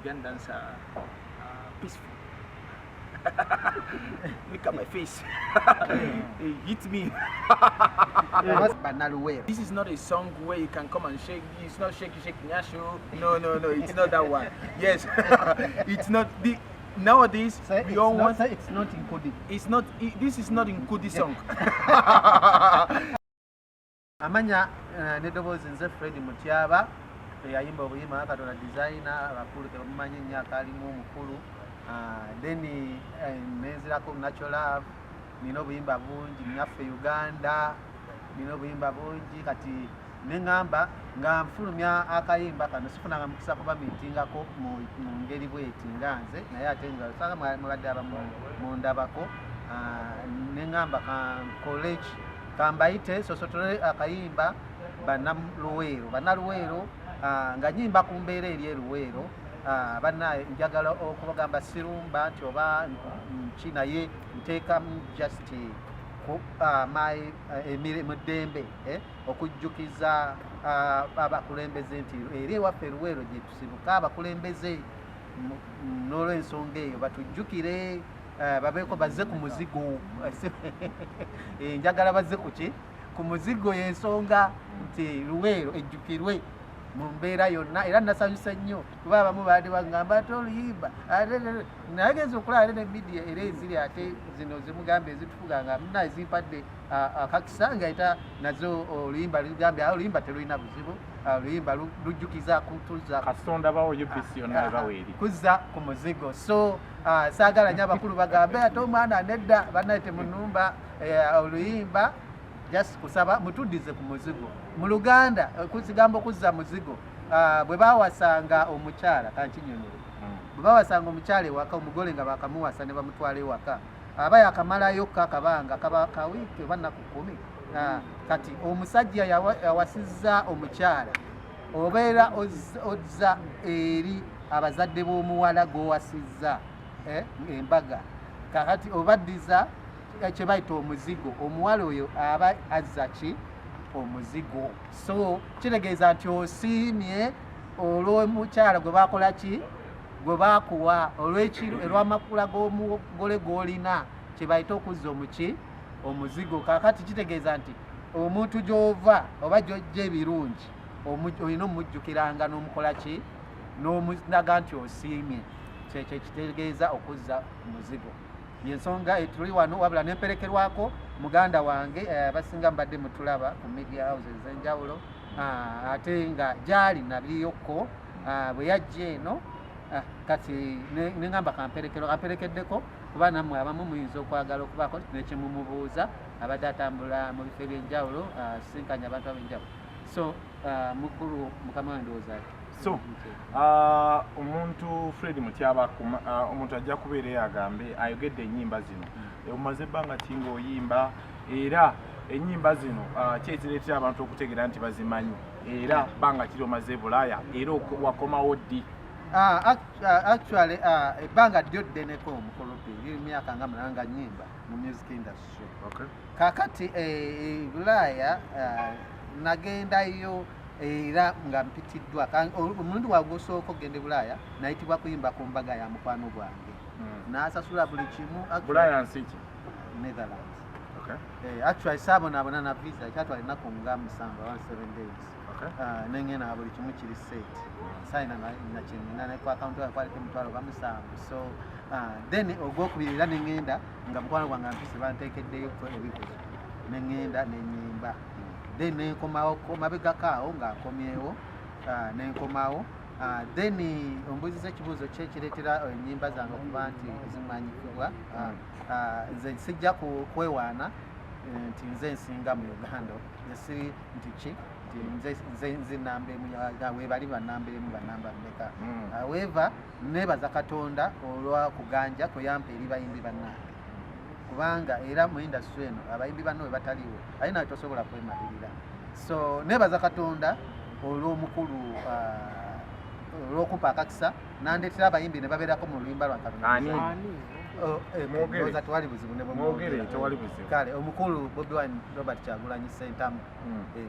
Ugandans are peaceful. Look at my face. It hit me. This is not a song where you can come and shake. It's not shake nyasho. No. It's not that one. Yes, it's not. Nowadays, we all want. It's not in Kudi. It's not. This is not in Kudi song. Amanya nedobozi nze Fred Mutyaba yayimba obuyimba akatola designer abakulu tebamumanyi nnyo akalimu omukulu then nenzirako Natural Love nina obuyimba bungi Nyaffe Uganda nina obuyimba bungi kati neŋŋamba nga nfulumya akayimba kano sifunanga mukisa kuba mitingako mu ngeri bweti nga nze naye ate nga osanga mubadde abamu mundabako neŋŋamba college kambaite sosotole akayimba banaluweero nga nyimba ku mbeera eri eruweero bannaye njagala okubagamba sirumba nti oba nki naye nteekamu just emirimu ddembe okujjukiza abakulembeze nti eri ewaffe eruweero gye tusibuka abakulembeze n'olw'ensonga eyo batujjukire babeeko bazze ku muzigo njagala bazze kuki ku muzigo y'ensonga nti luweero ejjukirwe mu mbeera yonna era nasanyusa nnyo kuba abamu baadde bagamba ate oluyimba nagenza okulaba ne midiya era eziri ate zino zimugamba ezitufuga nga muna ezimpadde akakisa ngaita nazo oluyimba ligambye oluyimba terulina buzibu oluyimba lujjukiza kutuza kasonda bawo UPC yonna baweeri kuzza ku muzigo so saagala nnyo abakulu bagambe ate omwana nedda bannaye temunumba oluyimba just kusaba mutuddize ku muzigo mu Luganda kugamba okuzza muzigo bwe bawasanga omukyala kankinyonere bwe bawasanga omukyala ewaka omugole nga bakamuwasa ne bamutwala ewaka aba yakamalayo kakabanga kaba kawiiki oba nnaku 10 kati omusajja yawasizza omukyala obeera ozza eri abazadde b'omuwala g'owasizza embaga kakati obaddiza kye bayita omuzigo omuwala oyo aba azza ki omuzigo so kitegeeza nti osiimye olw'omukyala gwe bakola ki gwe bakuwa olw'amakula g'omugole gw'olina kye bayita okuzza omuki omuzigo kakati kitegeeza nti omuntu gy'ova oba gy'ojja ebirungi olina omujjukiranga n'omukola ki n'omunaga nti osiimye kyekyo kitegeeza okuzza omuzigo yensonga etuli wano wabula nemperekerwako muganda wange basinga mbadde mutulaba ku media houses enjawulo ate nga gyali nabiyokko bwe yajja eno kati neŋŋamba kamperekeddeko kuba nammwe abamu muyinza okwagala okubaako nekyemumubuuza abadde atambula mu bifo ebyenjawulo sinkanya abantu ab'enjawulo so mukulu mukama wange ndowooza so omuntu Fred Mutyaba omuntu ajja kubeera agambe ayogedde ennyimba zino omaze ebbanga ki ng'oyimba era ennyimba zino kyezireetera abantu okutegeera nti bazimanyi era bbanga kiri omaze e Bulaaya era wakomawo ddi actually ebbanga ddyo ddeneko omukolopi emyaka nga mulanga nnyimba mu music industry kakati Bulaaya nagendayo era nga mpitiddwa omulundi wange osooka okugenda e Bulaaya nayitibwa kuyimba ku mbaga ya mukwano gwange n'asasula buli kimu Bulaaya nsi ki Netherlands actually saabonaabona na visa kyatwala ennaku nga 7 days nengenda buli kimu kiri set sayina nakinina ne ku account yange kwaliko emitwalo bamusanvu so then ogwokubiri era nengenda nga mukwano gwange ampise banteekeddeyo ebikozo nengenda nenyimba then nenkomawo mabegakaawo nga nkomyewo nenkomawo then ombuuziza ekibuuzo kye kireetera ennyimba zange okuba nti zimanyikibwa nze sijja kwewaana nti nze nsinga mu Uganda si nti ki nze namba emu webali banamba emu banamba mmeka however nebaza Katonda olwakuganja kuyampa eri bayimbi bannange kubanga era mu industry eno abayimbi banno we bataliwo ali nawe tosobola kwemalirira so nebaza Katonda olw'omukulu olw'okumpa akakisa nandeetera abayimbi ne babeerako mu luyimba lwa Katonda Mwoza tewali buzibu ne kale omukulu Bobi Wine Robert Kyagulanyi Ssentamu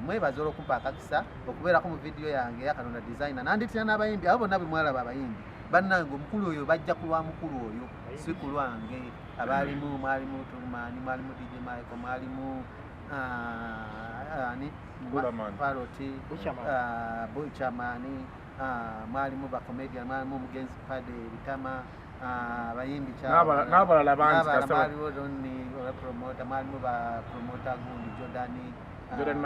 mwebaza olw'okumpa akakisa okubeerako mu vidiyo yange eya Katonda designer nandeetera n'abayimbi abo bonna bwe mwalaba abayimbi bannange omukulu oyo bajja kulwa mukulu oyo si ku lwange abalimu mwalimu Tulumani mwalimu DJ Michael mwalimu ani Paroti Buchamani mwalimu ba comedian mwalimu Mugenzi Pade Bitama bayimbi n'abalala bangi mwalimu Ronni promoter mwalimu ba promoter gundi Jordan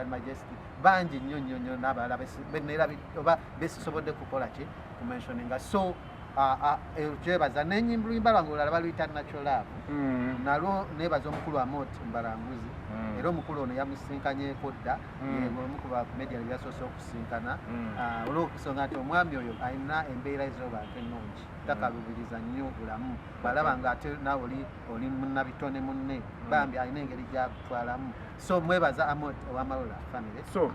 Majesty bangi nnyo n'abalala benera oba besobodde kukola ki kumentioninga so kyebaza n'ennyimba lwange olulala baluyita Natural Love nalwo nebaza omukulu Amot Mbalanguzi era omukulu ono yamusinkanyeko dda omu ku bakomedian byasoose okusinkana olw'okusonga nti omwami oyo alina embeera ez'obantu ennungi takalubiriza nnyo bulamu balaba nga ate naawe oli munnabitone munne bambi alina engeri gyakutwalamu so mwebaza Amot ow'Amalola family so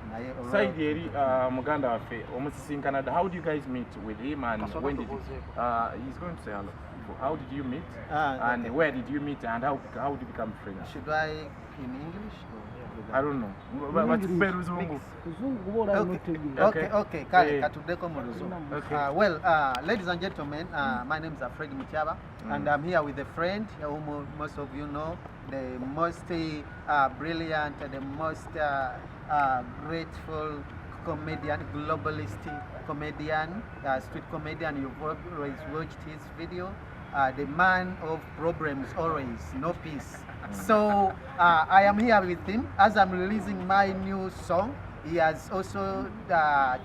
side eri muganda waffe omusisinkana dda how do you guys meet with him and when did he's going to say hello how did you meet and okay. Where did you meet and how did you become friends? Should I in English or I don't know. Okay. Well, ladies and gentlemen, my name is Fred Mutyaba, and I'm here with a friend whom most of you know, the most brilliant, the most grateful comedian, globalist comedian, street comedian. You've always watched his video. The man of problems always, no peace. So I am here with him as I'm releasing my new song. He has also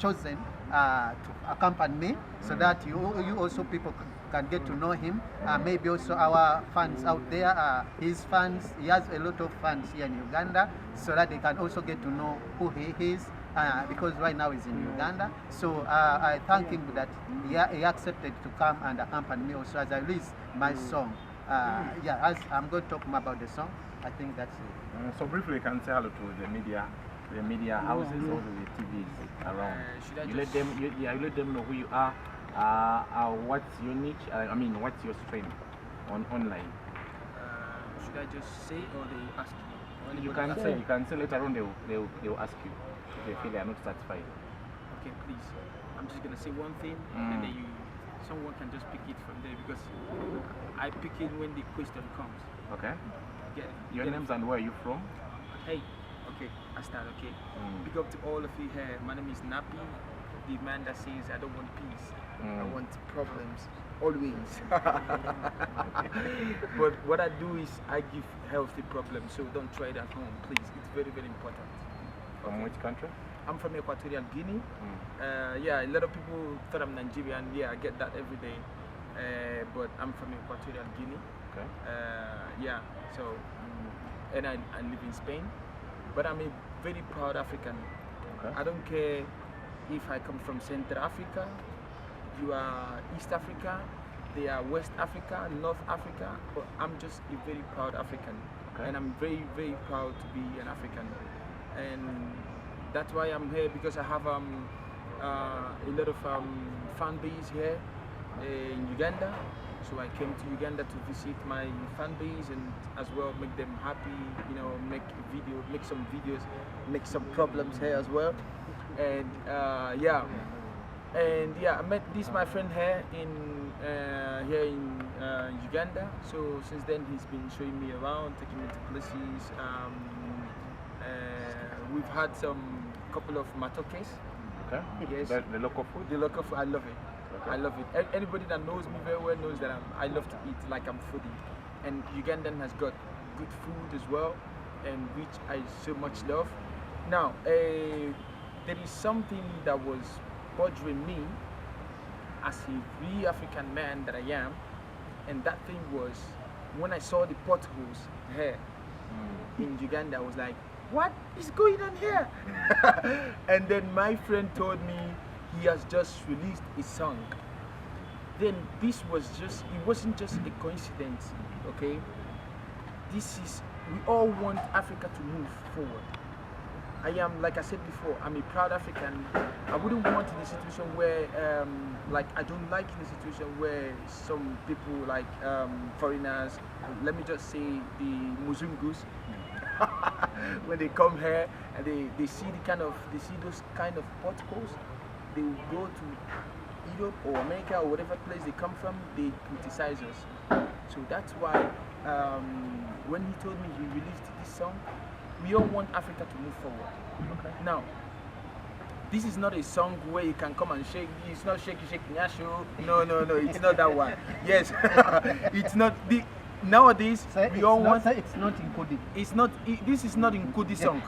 chosen to accompany me so that you also people can get to know him. Maybe also our fans out there, his fans. He has a lot of fans here in Uganda, so that they can also get to know who he is. Because right now he's in Uganda, so I thank him that he accepted to come and accompany me also as I release my song. As I'm going to talk more about the song, I think that's it. So briefly, you can say hello to the media houses, all the TVs around. You let them know who you are, what's your niche. I mean, what's your strength online. Should I just say or they ask you? You can say later on. They'll ask you. They feel they are not satisfied. Okay, please. I'm just gonna say one thing, and then someone can just pick it from there because I pick it when the question comes. Okay. Your names and where are you from? Hey. Okay. I start. Okay. Big up to all of you here. My name is Napi, the man that says I don't want peace. I want problems. Always. But what I do is I give healthy problems, so don't try it at home, please. It's very, very important. From which country? I'm from Equatorial Guinea. Yeah, a lot of people thought I'm Nigerian. Yeah, I get that every day. But I'm from Equatorial Guinea. Okay. Yeah, so, and I live in Spain. But I'm a very proud African. Okay. I don't care if I come from Central Africa, you are East Africa, they are West Africa, North Africa, but I'm just a very proud African. Okay. And I'm very, very proud to be an African. And that's why I'm here, because I have a lot of fan base here in Uganda. So I came to Uganda to visit my fan base and as well make them happy, you know, make some videos, make some problems here as well. And I met my friend here in Uganda. So since then he's been showing me around, taking me to places. We've had couple of matokes. Okay. Yes. The local food? The local food, I love it. Okay. I love it. Anybody that knows me very well knows that I love to eat, like I'm foodie. And Ugandan has got good food as well, and which I so much love. Now, there is something that was bothering me as a real African man that I am, and that thing was when I saw the potholes here in Uganda. I was like, what is going on here? And then my friend told me he has just released a song. Then this was just, it wasn't just a coincidence, okay? We all want Africa to move forward. I am, like I said before, I'm a proud African. I wouldn't want in a situation where, I don't like in a situation where some people like foreigners, let me just say the Muzungus, when they come here and they see those kind of potholes, they will go to Europe or America or whatever place they come from, they criticize us. So that's why when he told me he released this song, we all want Africa to move forward. Okay. Now, this is not a song where you can come and shake. It's not shaky nyasho. No, it's not that one. Yes, it's not. Nowadays, we all want. It's not included. It's not. This is not included song.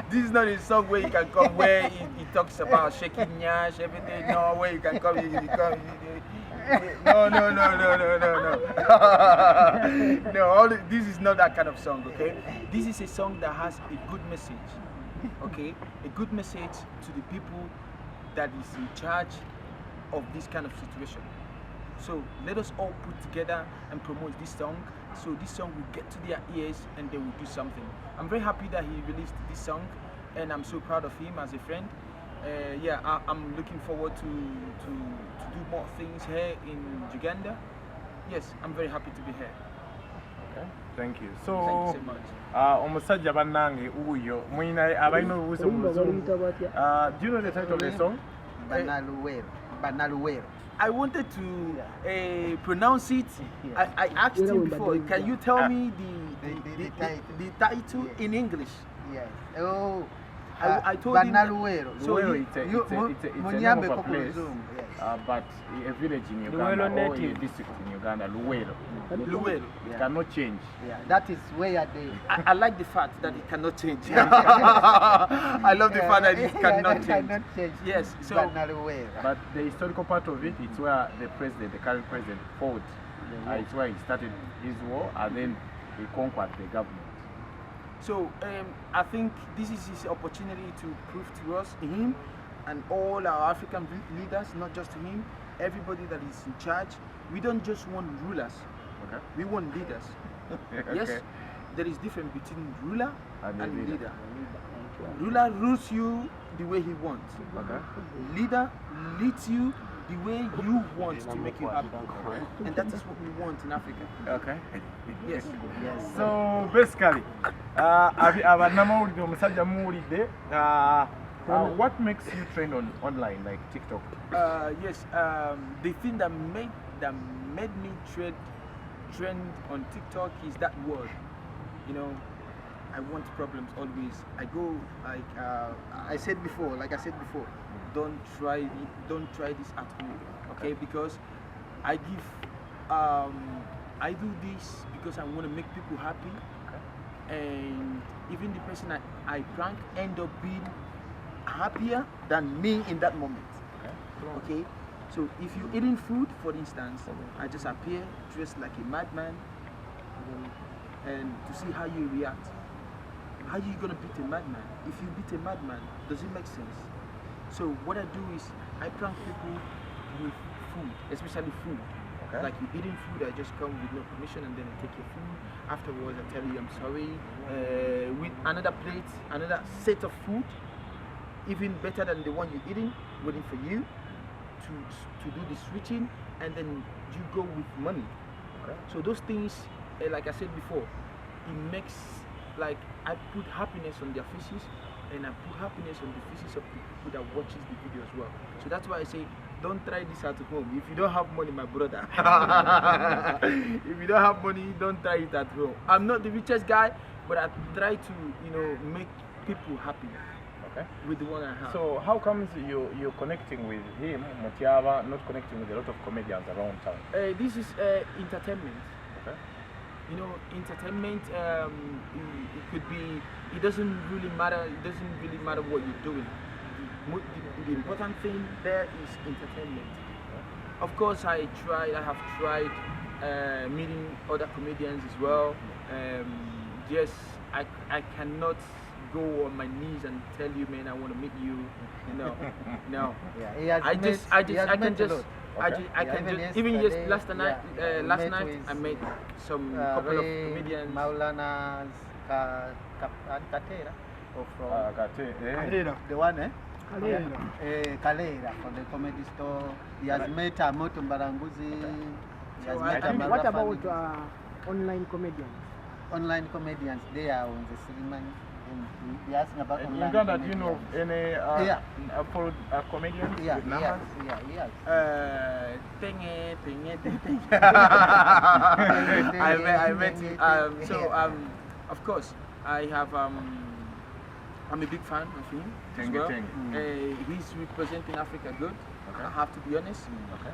This is not a song where you can come where it talks about shaking nyash, everything. No, where you can come. You come. No. No, this is not that kind of song, okay? This is a song that has a good message, okay? A good message to the people that is in charge of this kind of situation. So let us all put together and promote this song, so this song will get to their ears and they will do something. I'm very happy that he released this song, and I'm so proud of him as a friend. Yeah, I'm looking forward to do more things here in Uganda. Yes, I'm very happy to be here. Okay, thank you. So, Thank you so much. omusajja bannange uyo mwina abalina obubuuzo mu luzungu. Do you know the title of the song? Banaluwero. I wanted to pronounce it. I asked him before, can you tell me the title in English? Yes. Oh. I told him that, so it's a name of a place, but a village in Uganda or a district in Uganda, Luwero. Luwero. It cannot change. Yeah, that is where they... I like the fact that it cannot change. I love the fact that it cannot change. Yes, so... But the historical part of it, it's where the current president fought. It's where he started his war, and then he conquered the government. So I think this is his opportunity to prove to us, him and all our African leaders, not just him, everybody that is in charge. We don't just want rulers, okay. We want leaders. Yes, there is difference between ruler and leader. Ruler rules you the way he wants. Okay. Leader leads you the way you want to make you happy. And that is what we want in Africa. Okay. Yes. So basically, what makes you trend online like TikTok? Yes, the thing that made me trend on TikTok is that word. You know, I want problems always. I go like I said before, don't try this at home, okay? Because I give I do this because I want to make people happy, and even the person I prank end up being happier than me in that moment. Okay? So if you're eating food, for instance, I just appear dressed like a madman, and to see how you react. How are you gonna beat a madman? If you beat a madman, does it make sense? So what I do is I prank people with food, especially food. Okay. Like you're eating food, I just come with no permission and then I take your food. Afterwards I tell you I'm sorry. With another plate, another set of food, even better than the one you're eating, waiting for you to do the switching, and then you go with money. Okay. So those things, like I said before, it makes, like, I put happiness on their faces, and I put happiness on the faces of the people that watches the video as well. So that's why I say, don't try this at home. If you don't have money, my brother, if you don't have money, don't try it at home. I'm not the richest guy, but I try to, make people happy. Okay. With the one I have. So how comes you're connecting with him, Mutyaba, not connecting with a lot of comedians around town? This is entertainment. Okay. Entertainment, it could be, it doesn't really matter what you're doing. The important thing there is entertainment. Of course, I have tried meeting other comedians as well. Yes, I cannot go on my knees and tell you, man, I want to meet you. No. Yeah, I can just even just last night I met some couple of comedians. Maulana Katera, or from the one, Kalera from the comedy store. He has met Moto Mbaranguzi. What about online comedians? Online comedians, they are on the Siliman. You're asking about In online Uganda, do you comedians. know any Yeah. for comedians Yeah, with yes, numbers? yes. I met him. Of course, I have. I'm a big fan of him as well. He's representing Africa good. Okay. I have to be honest. Okay.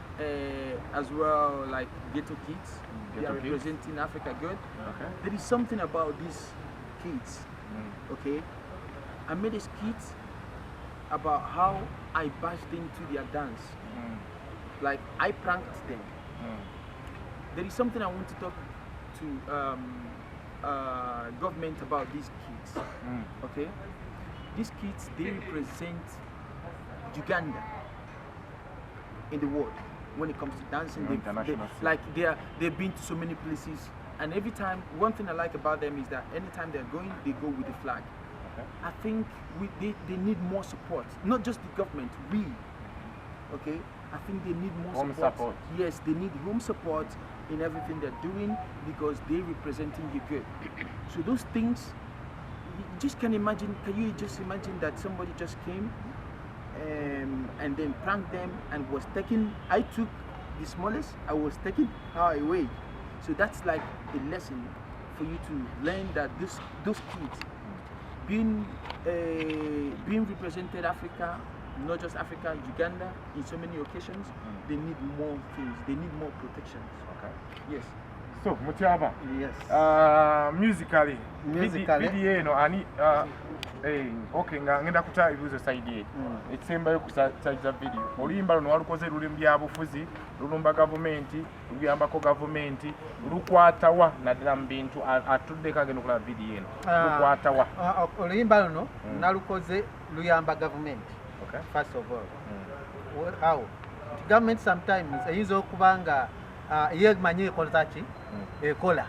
As well, like Ghetto Kids, they Ghetto are Kids. representing Africa good. Okay. There is something about these kids. Okay, I made a skit about how I bashed into their dance. Like I pranked them. There is something I want to talk to government about these kids. Okay, these kids, they represent Uganda in the world when it comes to dancing. They've been to so many places, and every time, one thing I like about them is that anytime they're going, they go with the flag. Okay. I think they need more support, not just the government, we. Okay, I think they need more Home support. Yes, they need home support in everything they're doing because they're representing you good. So those things, you just can imagine. Can you just imagine that somebody just came and then pranked them and was taking? I took the smallest. I was taking her away. So that's like a lesson for you to learn that those kids being represented Africa, not just Africa, Uganda, in so many occasions, they need more things. They need more protections. Okay. Yes. So, Mutyaba, Yes. musically, Musically. video eno ani okay nga ngenda kuta ibuzo side ye. Eksembayo kusaiza video. Oluyimba luno walukoze luli byabufuzi, lulumba gavumenti, luyambako gavumenti, lukwatawa naddala mu bintu atudde kagenda okulaba video eno. Lukwatawa. Oluyimba luno nalukoze luyamba gavumenti. Okay. First of all. How? The government sometimes eyinza okuba nga ye manyi ekola ki ekola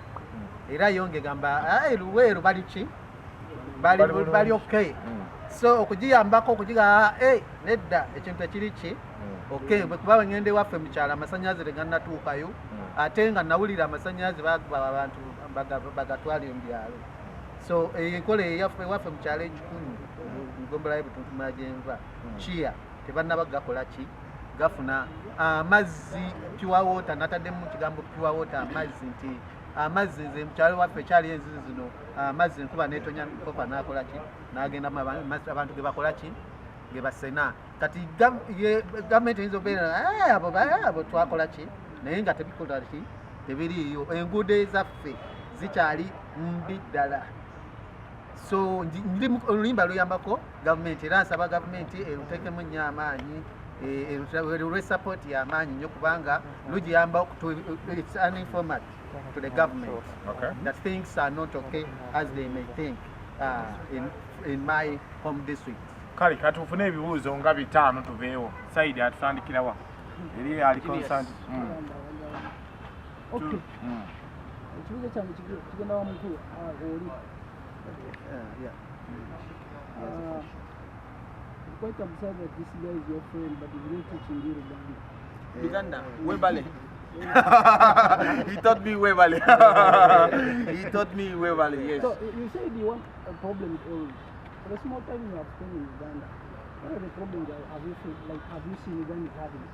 era yonge gamba luweeru bali ki bali okay. So okugiyambako okugiga nedda ekintu ekiri ki okay bwekuba ngende waffe mukyala amasannyalaze tegannatuukayo ate nga nawulira amasannyalaze bakuba abantu bagatwala mu byalo. So enkola eyaffe waffe mukyala ekikumi ngombolayo butuntuma gyenva kiya tebannaba gakola ki gafuna amazzi pure water, nataddemu mu kigambo pure water, amazzi nti amazzi nze mukyalo waffe ekyali enzizi zino amazzi nkuba netonya kopa nakola ki nagenda abantu ge bakola ki ge basena kati gavumenti eyinza okubeera abo twakola ki naye nga tebikola ki tebiriiyo. Enguudo ezaffe zikyali mbi ddala. So oluyimba luyambako gavumenti era nsaba gavumenti eruteekemu nnyo amaanyi support y'amaanyi nnyo kubanga lugiyamba it's an informant to the government. Okay. That things are not okay as they may think in my home district. Kale katufune ebibuuzo nga bitaano tuveewo. Saidi atutandikirawa. Eri ali concerned. Okay. Ekibuuzo kyange kigenda wa mukulu oli. Quite observed that this guy is your friend, but he's not teaching you Uganda, Webale. He taught me Webale. He taught me Webale, yes. So you said you want a problem with oil. For the small time you have spent in Uganda, what are the problems that have you seen Uganda having?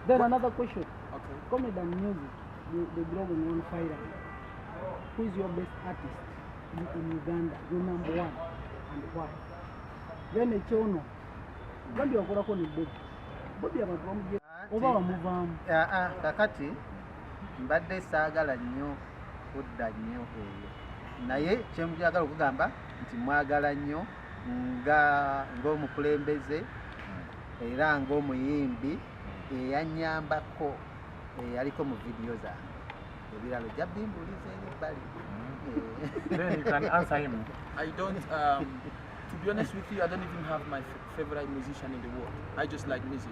Then another question. Okay. Comedy and music, the growing on fire. Who is your best artist in Uganda? Your number one and why? Then ekyono bandi wakolako ne Bobby abantu bamugye oba bamuvaamu. Kakati mbadde saagala nnyo kudda nnyo eyo naye kyenjagala okugamba nti mwagala nnyo ng'omukulembeze era ng'omuyimbi eyanyambako aliko mu vidiyo zange ebiralo jja bimbuliza ebbali. Then you can answer him. I don't, to be honest with you, I don't even have my favorite musician in the world. I just like music.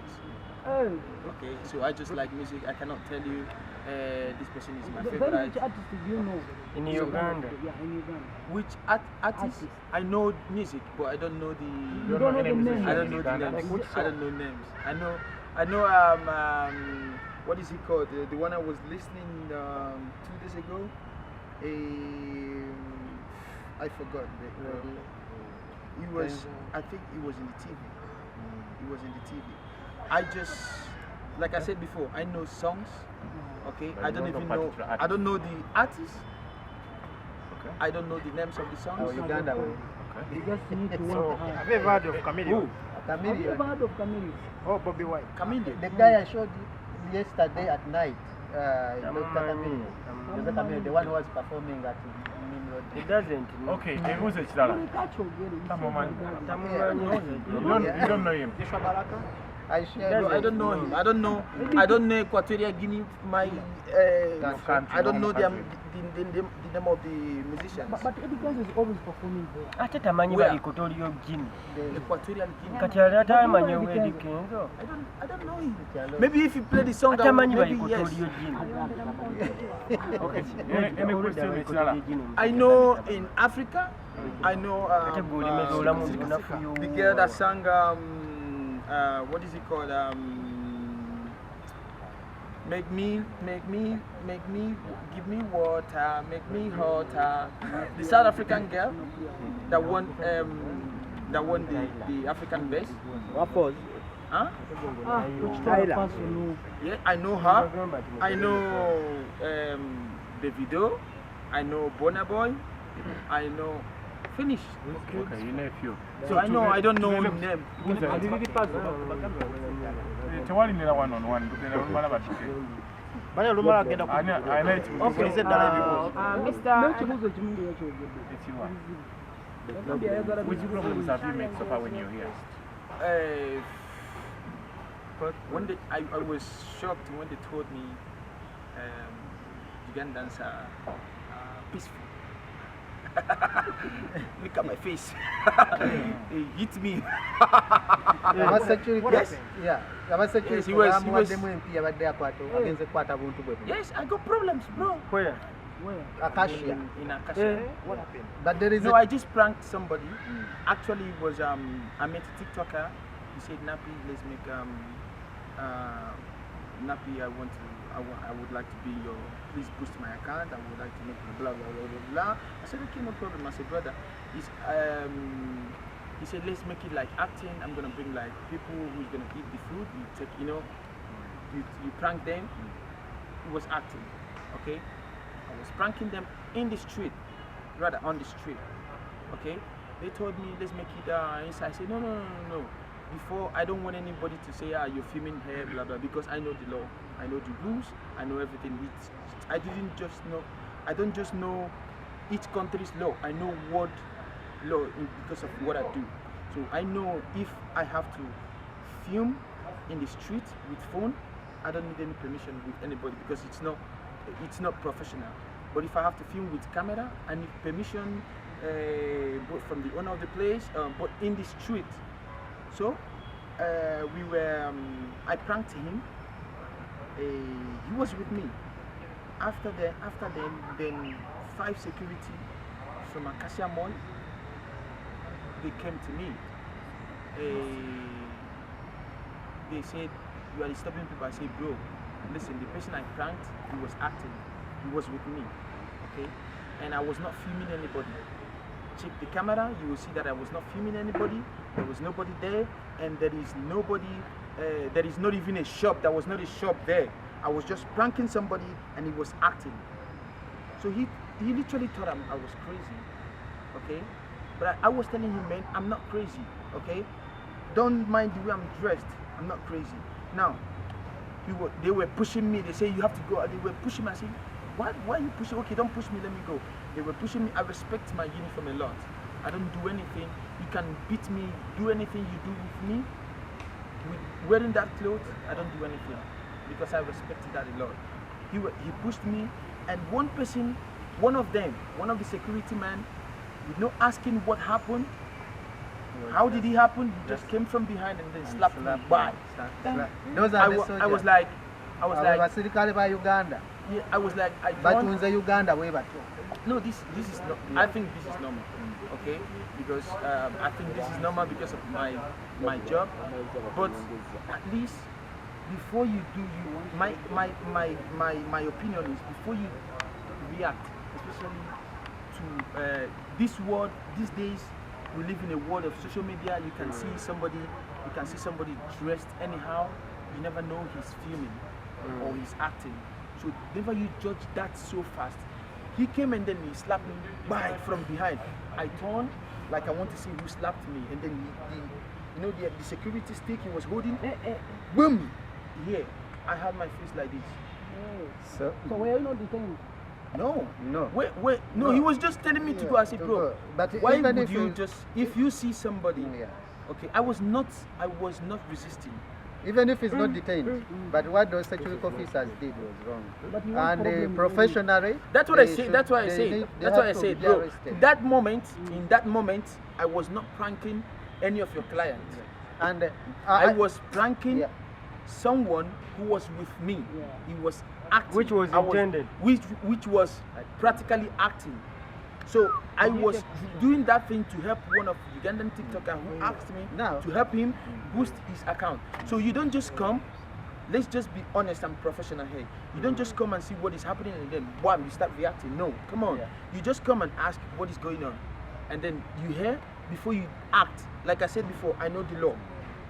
Hey. Okay, so I just like music. I cannot tell you this person is my Then favorite. which artist do you know? In Uganda. Yeah, in Uganda. Which artist? I know music, but I don't know the. You don't know the names. I don't know the Uganda. names. I don't know names. I know. What is it called? The one I was listening 2 days ago. I forgot. He was, I think he was in the TV. He was in the TV. I just, like I said before, I know songs. Okay, But I you don't don't know even know. particular I don't know the artists. Okay. I don't know the names of the songs. Oh, Uganda way. You just need to So, work hard. have you ever heard of Chameleon? Have you ever Chameleon. heard of Chameleon? Oh, Bobby White. Chameleon. The guy I showed you yesterday at night, Dr. Chameleon. Dr. Chameleon, the one who was performing at Nimrod. It doesn't. Okay, ebuuzo ekirala. Tamumanyi. You don't know him. I shared No, I don't know him. I don't know. I don't know Equatorial Guinea. I don't know the name of the musicians. But Eddie Guys is always performing there. Ate tamanyi Where? bali Equatorial Guinea. Equatorial Guinea. Kati ali atamanyi Eddie Kenzo. I don't know him. Maybe if you play the song, Atamanyi bali maybe yes. Equatorial Guinea. Okay. Any question ekirala? I know in Africa. I know Ate guli mezola mu lunafu yo. the girl that sang what is it called? Make me, give me water, make me hotter. The South African girl that won the African best. What was? Huh? Which type of person Yeah, I know her. I know Davido. I know Burna Boy. I know. Finish. Okay, you know a few. So I know. I don't know his name. Tewali nira one on one. Tugenda lumala batuke. Banya lumala agenda ku. Ayina ekibuuzo. Okirize ddala ebibuuzo. n'ekibuuzo ekimu yakyogedde. Ekiwa. Agambye ayagala Which problems have you met so far when you're here? When I was shocked when they told me Ugandans are peaceful. Look at my face. He hit me. Aba security. Yes. Yeah. Aba security. Yes, he was- bamuwaddemu MP abadde agenze kukwata buntu bwe. Yes, I got problems, bro. Where? Where? Acacia. In Acacia. What happened? But there is No, a I just pranked somebody. Actually, it was I met a TikToker. He said, "Napi, let's make Napi. I would like to be your. Please boost my account. I would like to make blah blah blah blah blah." I said, "Okay, no problem." I said, "Brother, he said, let's make it like acting. I'm gonna bring like people who's gonna eat the food. You take, you prank them. It was acting, okay? I was pranking them in the street, rather on the street, okay? They told me, let's make it inside. I said, no. Before, I don't want anybody to say, you're filming here, blah, blah, because I know the law. I know the rules. I know everything. I don't just know each country's law. I know what law because of what I do. So I know if I have to film in the street with phone, I don't need any permission with anybody because it's not professional. But if I have to film with camera, I need permission both from the owner of the place, but in the street. So I pranked him. He was with me. After then 5 security from Acacia Mall, they came to me. They said, "You are disturbing people." I said, "Bro, listen, the person I pranked, he was acting. He was with me, okay? And I was not filming anybody. Check the camera, you will see that I was not filming anybody. There was nobody there, and there is nobody, there is not even a shop. There was not a shop there. I was just pranking somebody, and he was acting. So he literally thought I was crazy, okay? But I was telling him, man, I'm not crazy, okay? Don't mind the way I'm dressed. I'm not crazy. Now, they were pushing me. They say, you have to go. They were pushing me. I said, why are you pushing? Okay, don't push me. Let me go. They were pushing me. I respect my uniform a lot. I don't do anything. You can beat me, do anything you do with me. With wearing that clothes, I don't do anything because I respected that a lot. He pushed me, and one of the security men, with no asking what happened, how did it happen? He just came from behind and then slapped me. Bye. Those are the soldiers. I was like, abasirikale ba Uganda yeah, I was like, batunze Uganda we bato. no, this is not. I think this is normal, okay? Because I think this is normal because of my job. But at least before you do, my opinion is before you react, especially to this world these days. We live in a world of social media. You can see somebody dressed anyhow. You never know he's filming or he's acting. So never you judge that so fast. He came and then he slapped me from behind. I turned like I want to see who slapped me, and then the security stick he was holding, boom, here. I had my face like this. So were you not detained? No. Wait, no, he was just telling me to go. I said, bro, but why even would if you just, if you see somebody, Yeah. okay, I was not resisting. Even if he's not detained, but what those security officers did was wrong. But you want problem And with professionally, That's what I they say. should- That's why I they say. need- they That's why I have to said, be bro. arrested. In that moment, I was not pranking any of your clients. And I was pranking Yeah. someone who was with me. Yeah. He was acting. Which was I intended. Which was practically acting. So I was doing that thing to help one of Ugandan TikToker who asked me Now- to help him boost his account. So you don't just come. Let's just be honest and professional here. You don't just come and see what is happening and then bam, you start reacting. No, come on. Yeah. You just come and ask what is going on, and then you hear before you act. Like I said before, I know the law.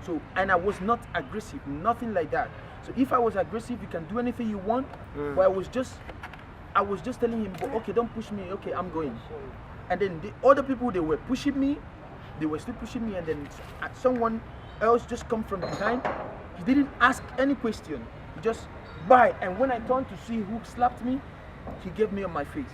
So, and I was not aggressive, nothing like that. So if I was aggressive, you can do anything you want. But I was just telling him, okay, don't push me. Okay, I'm going. And then the other people, they were pushing me. They were still pushing me, and then someone else just come from behind. He didn't ask any question. He just bye. And when I turned to see who slapped me, he gave me on my face.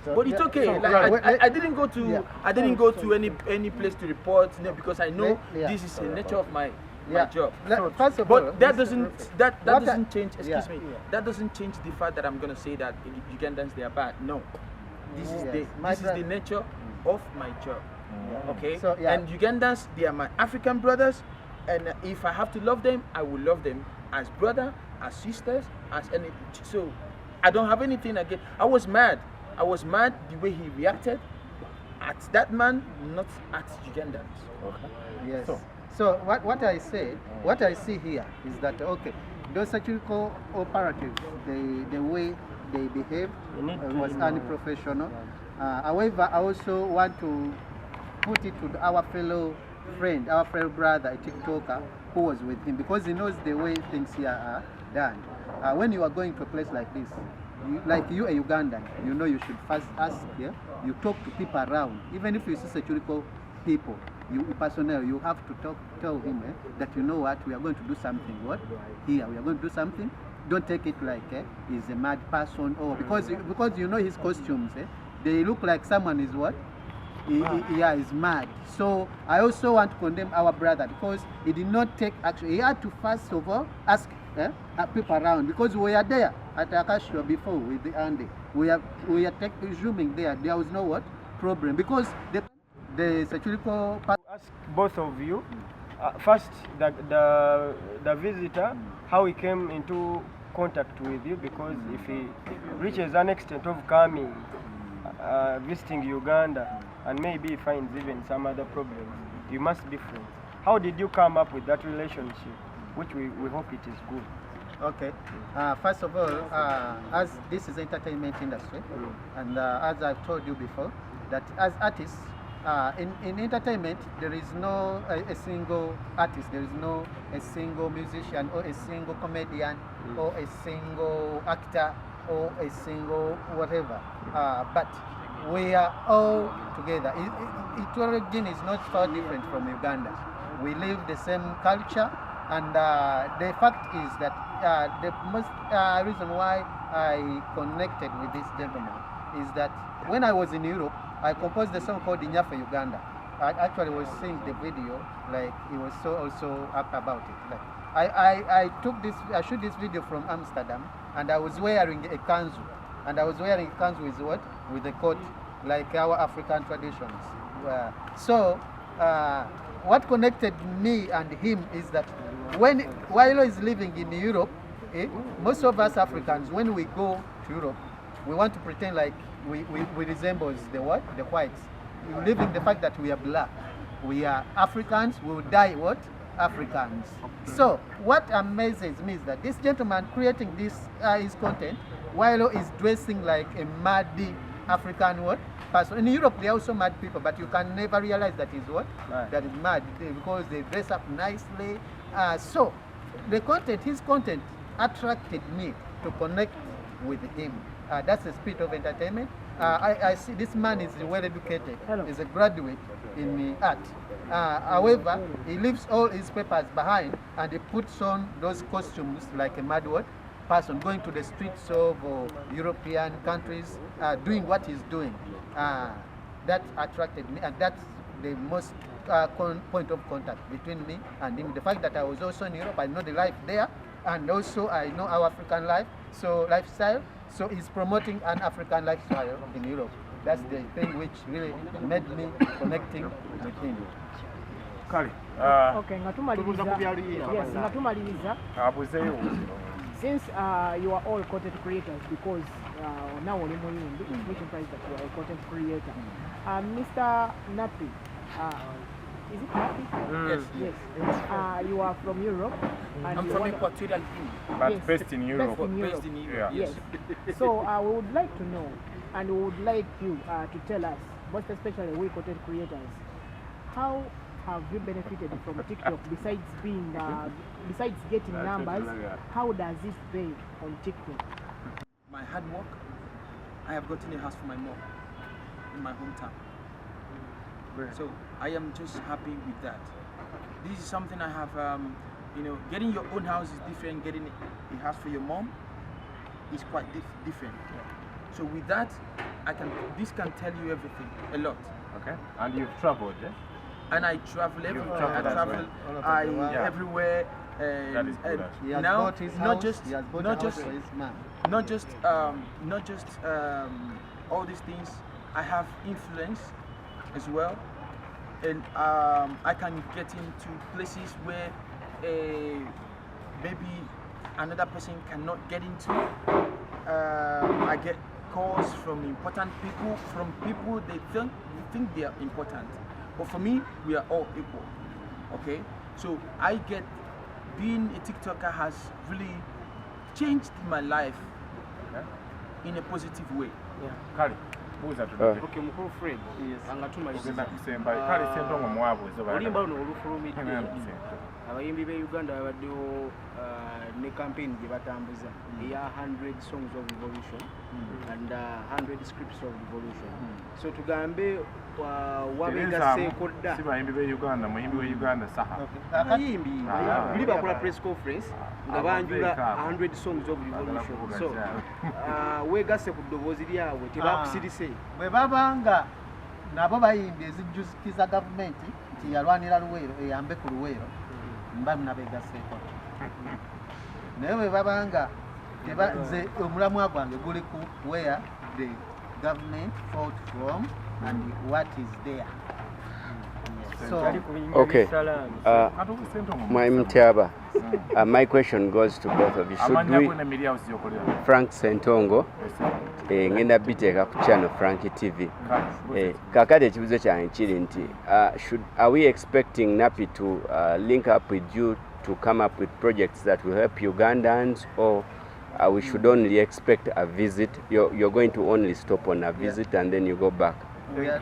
But it's okay. So, Like, right, I didn't go to Yeah. I didn't go to any place to report, no, because I know Yeah. this is the nature of my Yeah. job. First of all, But that doesn't what doesn't change. yeah. Excuse me. That doesn't change the fact that I'm gonna say that Ugandans they are bad. No, this is Yes. My the nature of my job. Okay. So, yeah. And Ugandans, they are my African brothers, and if I have to love them, I will love them as brother, as sisters, as any. So I don't have anything against. I was mad the way he reacted at that man, not at Ugandans. Yes. So what I see here is that okay, those security operatives, the way they behaved You need to was know. unprofessional. However, I also want to put it to our fellow friend, our fellow brother, a TikToker, who was with him, because he knows the way things here are done. When you are going to a place like this, like you a Ugandan, you know you should first ask, yeah? You talk to people around. Even if you see security people, you personnel, you have to tell him that you know what, we are going to do something. What? Here, we are going to do something. Don't take it like he's a mad person, or because you know his costumes, they look like someone is what? Is mad. So I also want to condemn our brother, because he did not take action. He had to first of all ask people around, because we are there at Acacia before with the Andy. We are resuming there. There was no what problem, because the security Ask both of you. First, the visitor, how he came into contact with you, because if he reaches an extent of coming, visiting Uganda, and maybe he finds even some other problems, you must be friends. How did you come up with that relationship, which we hope it is good? Okay. First of all, as this is entertainment industry, and as I've told you before, that as artists, in entertainment, there is no a single artist, there is no a single musician or a single comedian or a single actor or a single whatever. But we are all together. Origin is not far different from Uganda. We live the same culture, and the fact is that the most reason why I connected with this gentleman is that when I was in Europe, I composed a song called Inyafe Uganda. I actually was seeing the video, like he was so also up about it. Like, I shoot this video from Amsterdam, and I was wearing a kanzu, and I was wearing a kanzu with what? With a coat, like our African traditions. So what connected me and him is that while he's living in Europe, most of us Africans, when we go to Europe, we want to pretend like we resemble the what? The whites. We live in the fact that we are black. We are Africans, we will die what? Africans. So what amazes me is that this gentleman creating this his content while he's dressing like a muddy African what? Person. In Europe, they are also mad people, but you can never realize that is what? Right. That is mad because they dress up nicely. So, the content, his content, attracted me to connect with him. That's the spirit of entertainment. I see this man is well educated. He's a graduate in art. However, he leaves all his papers behind and he puts on those costumes like a mad what? Person going to the streets of European countries, doing what he's doing. That attracted me, and that's the most point of contact between me and him. The fact that I was also in Europe, I know the life there, and also I know our African lifestyle. So he's promoting an African lifestyle in Europe. That's the thing which really made me connecting with him. Kale. Okay, nga tumaliriza. Yes, nga tumaliriza. Abuzeyo. Since you are all content creators, because now only which implies that you are a content creator. Mr. Napi, is it Napi? Yes. Yes. You are from Europe. And I'm from Equatorial Guinea. But Yes, based in Europe. Based in Europe. Yeah. Yes. So we would like to know, and we would like you to tell us, most especially we content creators, how have you benefited from TikTok besides being, besides getting numbers? How does this pay on TikTok? My hard work, I have gotten a house for my mom in my hometown. So I am just happy with that. This is something I have, you know, getting your own house is different, getting a house for your mom is quite different. So with that, this can tell you everything, a lot. Okay. And you've traveled, yeah? And I travel everywhere. traveled I as travel well. Yeah. everywhere. That is good. He has Now, bought his not house, just he has bought not a house just for his man. not just all these things. I have influence as well, and I can get into places where maybe another person cannot get into. I get calls from important people, from people they think they are important, but for me, we are all equal. Okay, so I get being a TikToker has really changed my life in a positive way. Kale. Buuza tu. Okay, mukuru Fred. Yes. Angatumaliza. Ogenda kusemba. Kale Sentongo mwabuuza bali. Olimba luno olufulumidde. Amen. Abayimbi be Uganda babaddewo ne campaign gye batambuza eya 100 songs of revolution and 100 scripts of revolution. So tugambe wabegaseeko dda. Si bayimbi be Uganda, muyimbi we Uganda saha. Abayimbi buli bakola press conference nga banjula 100 songs of revolution. So weegase ku ddoboozi lyabwe tebakusirise. Bwe babanga nabo bayimbi ezijjukiza gavumenti nti yalwanira Luweero eyambe ku Luweero mba nabegaseeko. Naye bwe babanga nze omulamwa gwange guli ku where the government fought from and what is there. So, Okay. My Mutyaba, my question goes to both of you. Should we, Frank Sentongo, ngenda biteeka ku channel Frank TV. Kakati ekibuzo kyange kiri nti are we expecting NAPI to link up with you to come up with projects that will help Ugandans, or we should only expect a visit? You're going to only stop on a visit and then you go back. we are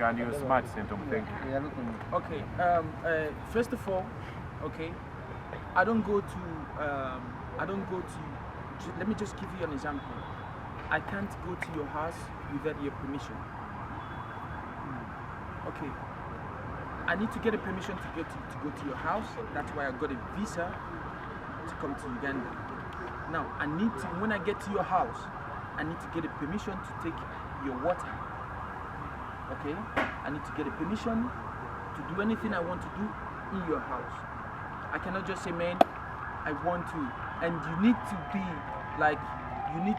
And you're smart, Sentongo. Thank you. we are looking. Okay. First of all, okay, I don't go to. Let me just give you an example. I can't go to your house without your permission. Okay. I need to get a permission to go to your house. That's why I got a visa to come to Uganda. Now I need to, when I get to your house, I need to get a permission to take your water. Okay? I need to get a permission to do anything I want to do in your house. I cannot just say, man, I want to, and you need to be like, you need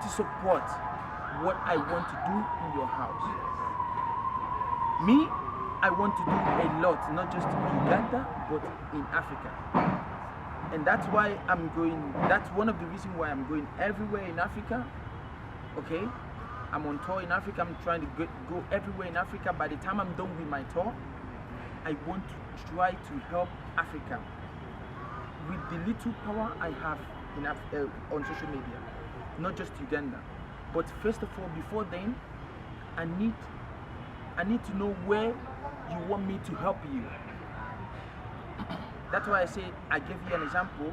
to support what I want to do in your house. Me, I want to do a lot, not just in Uganda, but in Africa. And that's why I'm going, that's one of the reasons why I'm going everywhere in Africa. Okay? I'm on tour in Africa, I'm trying to go everywhere in Africa. By the time I'm done with my tour, I want to try to help Africa with the little power I have in on social media, not just Uganda. But first of all, before then, I need to know where you want me to help you. That's why I say, I gave you an example.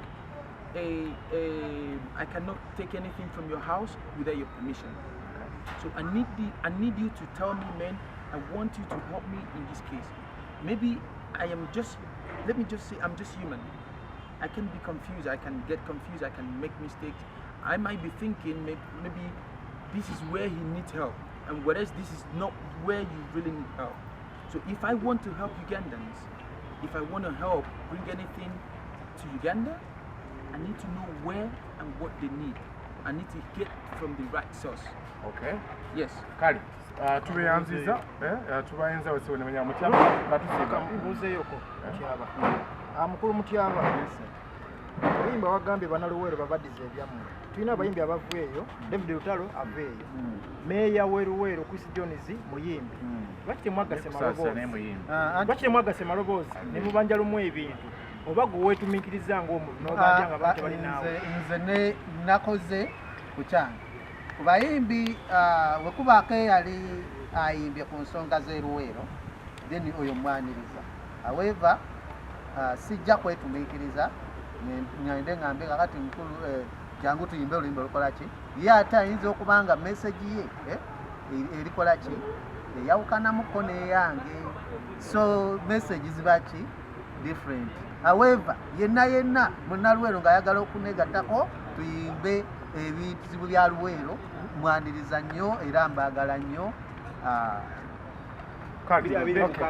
I cannot take anything from your house without your permission. So I need you to tell me, man, I want you to help me in this case. Maybe let me just say, I'm just human. I can be confused, I can get confused, I can make mistakes. I might be thinking maybe this is where he needs help, and whereas this is not where you really need help. So if I want to help Ugandans, if I want to help bring anything to Uganda, I need to know where and what they need. I need to get from the right source. Okay. Yes. Kali. Tubeyanziza tubayinza wese ne Mutyaba batusiba mbuzeeyoko Mutyaba mukulu Mutyaba oyimba wagambye banaluweero babaddiza ebyammwe tulina abayimbi abava eyo David Lutalo ava eyo meeya weruweero Chris Jones muyimbi lwaki temwagase maloboozi ne mubanja lumu ebintu oba gwe weetumiikiriza ng'omuntu n'obanja nga bantu balinaawe nze nakoze ku kyange ku bayimbi wekubaako eyali ayimbye ku nsonga z'eruweero then oyo mwaniriza however sijja kwetumiikiriza ngende ngambe kakati mukulu jangu tuyimbe oluyimba lukola ki ye ate ayinza okuba nga message ye erikola ki eyawukanamuko n'eyange so message ziba ki different. However yenna munnaluweero ng'ayagala okunegattako tuyimbe ebizibu bya luweero mwaniriza nnyo era mbaagala nnyo.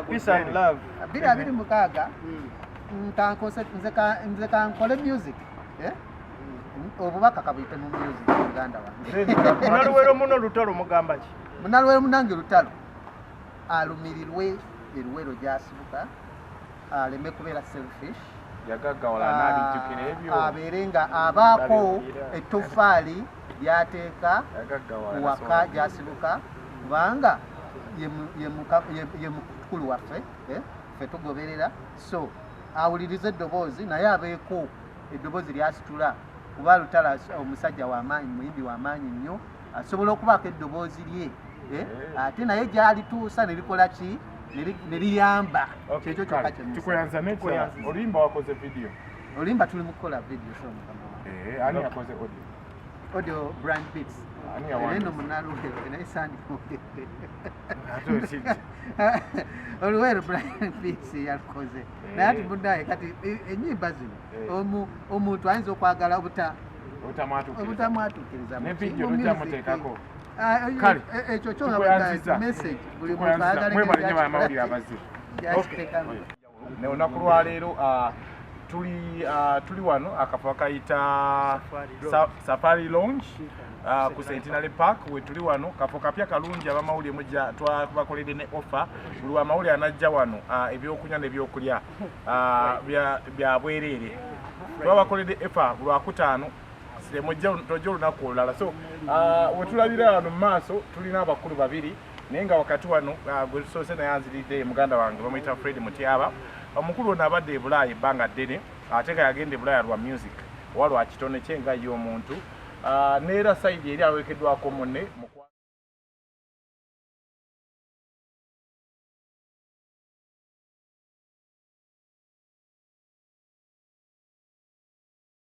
Peace and love. 226 nze kankole music obubaka kabuyite mu music Uganda wange. Munaluweero muno Lutalo mugamba ki? Munaluweero munange Lutalo alumirirwe eruweero gy'asibuka aleme kubeera selfish abeere nga abaako ettofaali lyateeka waka gy'asibuka kubanga ye mukulu waffe ffe tugoberera so awulirize eddoboozi naye abeeko eddoboozi lyasitula kuba Lutalo omusajja w'amaanyi muyimbi w'amaanyi nnyo asobola okubaako eddoboozi lye ate naye gy'alituusa ne likola ki ne liyamba kyekyo kyokka kikuyanza netya oluyimba wakoze video oluyimba tuli mu kukola video so ani yakoze audio brand beats eno munaluweero naye oluweero brand beats yalukoze naye ati munnaye kati ennyimba zino omuntu ayinza okwagala obutamwatuukiriza ekyo kyona message buli muntu ayagala olunaku lwaleero tuli wano akafo akayita Safari Lounge ku Centenary Park we tuli wano kafo kapya kalungi abamawulire mujja twabakoledde ne offer buli wamawulire anajja wano ebyokunywa n'ebyokulya bya bwereere twabakoledde offer buli wakutaano mujja tojja olunaku olulala so wetulabira wano mu maaso tulina abakulu babiri naye nga wakati wano gwe tusoose naye anziridde muganda wange bamuyita Fred Mutyaba omukulu ono abadde e Bulaaya ebbanga ddene ate nga yagenda e Bulaaya lwa music oba lwa kitone kye nga ye omuntu neera sayidi eri awerekeddwako munne